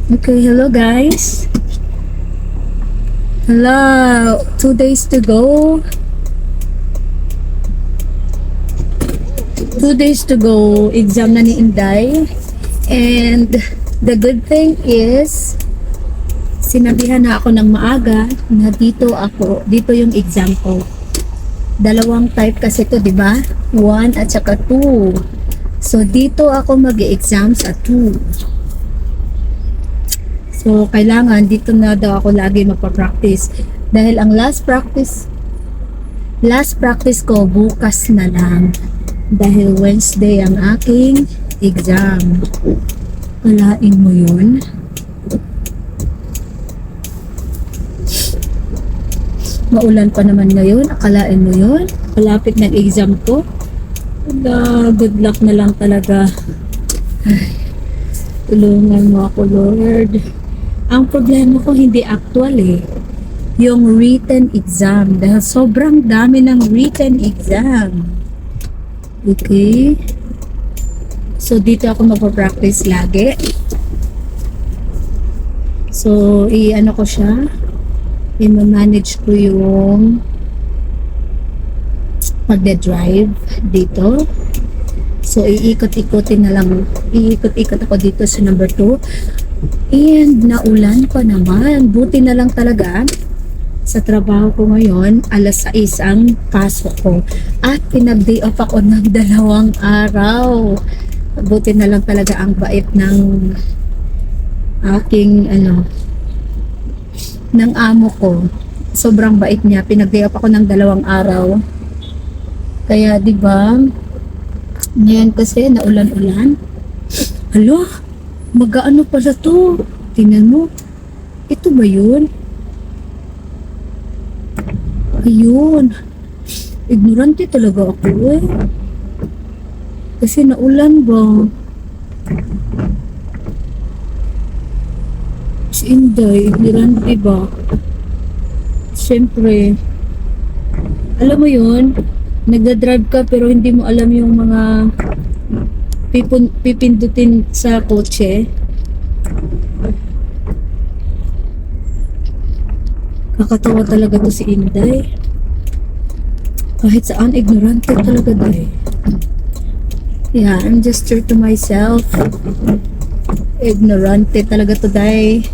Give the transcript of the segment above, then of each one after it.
Okay, hello guys. Hello, 2 days to go. 2 days to go, exam na ni Inday. And the good thing is, sinabihan na ako ng maaga na dito yung exam ko. Dalawang type kasi to, di ba? 1 at saka 2. So, dito ako mag-exam sa 2. So, kailangan dito na daw ako lagi magpa-practice. Dahil ang last practice ko bukas na lang. Dahil Wednesday ang aking exam. Kalain mo yun? Maulan pa naman ngayon. Akalain mo yun? Malapit ng exam ko. Good luck na lang talaga. Ay, tulungan mo ako, Lord. Ang problema ko hindi actual yung written exam. Dahil sobrang dami ng written exam. Okay? So, dito ako magpa-practice lagi. So, i-ano ko siya. I-manage ko yung magde-drive dito. So, iikot-ikotin na lang. Iikot-ikot ako dito sa number 2. And naulan pa naman. Buti na lang talaga sa trabaho ko ngayon, alas 6 ang pasok ko. At pinag-day off ako ng 2 araw. Buti na lang talaga ang bait ng aking ng amo ko. Sobrang bait niya. Pinag-day off ako ng 2 araw. Kaya 'di ba? Ngayon kasi naulan-ulan. Alo, mag-aano pala to? Tingnan mo. Ito ba yun? Ayun. Ignorante talaga ako Kasi naulan ba? Si Inday, ignorante ba? Siyempre. Alam mo yun? Nagda-drive ka pero hindi mo alam yung mga pipindutin sa kotse. Kakatawa talaga to si Inday. Kahit saan, ignorante talaga dahil. Yeah, I'm just true to myself. Ignorante talaga to dahil.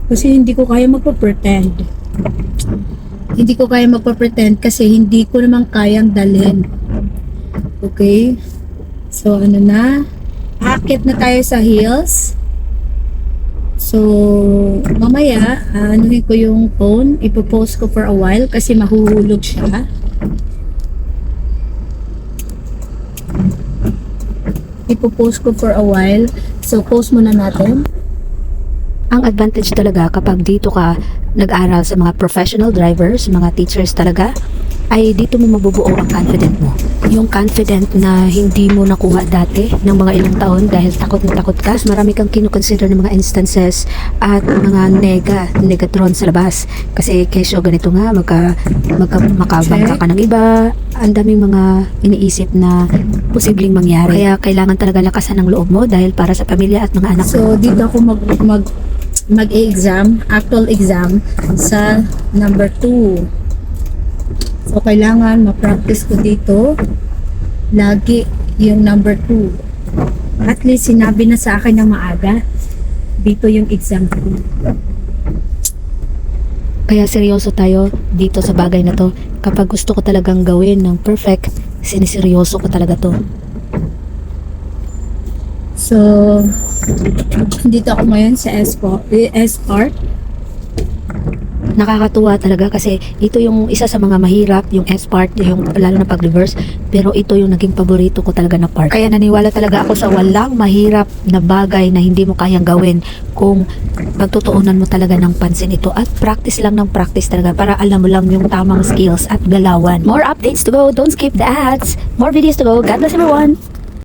Kasi hindi ko kaya magpa-pretend. Hindi ko kaya magpa-pretend kasi hindi ko naman kayang dalhin. Okay? So, ano na? Akit na tayo sa hills. So, mamaya, anuhin ko yung phone. Ipopost ko for a while kasi mahuhulog siya. Ipopost ko for a while. So, post muna natin. Ang advantage talaga kapag dito ka nag-aral sa mga professional drivers, mga teachers talaga, ay dito mo mabubuo ang confident mo. Yung confident na hindi mo nakuha dati ng mga ilang taon dahil takot na takot ka. Marami kang kinukonsider ng mga instances at mga negatron sa labas. Kasi kesyo ganito nga, makabangka ka ng iba. Ang daming mga iniisip na posibleng mangyari. Kaya kailangan talaga lakasan ng loob mo dahil para sa pamilya at mga anak. So, dito ako mag-exam, actual exam sa number 2. So, kailangan ma-practice ko dito lagi yung number 2. At least, sinabi na sa akin ng maaga. Dito yung exam ko. Kaya seryoso tayo dito sa bagay na to. Kapag gusto ko talagang gawin ng perfect, siniseryoso ko talaga to. So, dito ako ngayon sa S-Park. Nakakatuwa talaga kasi ito yung isa sa mga mahirap, yung S-part, yung lalo na pag-reverse, pero ito yung naging paborito ko talaga na part. Kaya naniwala talaga ako sa walang mahirap na bagay na hindi mo kayang gawin kung pagtutuunan mo talaga ng pansin ito at practice lang ng practice talaga para alam mo lang yung tamang skills at galawan. More updates to go, don't skip the ads. More videos to go. God bless everyone.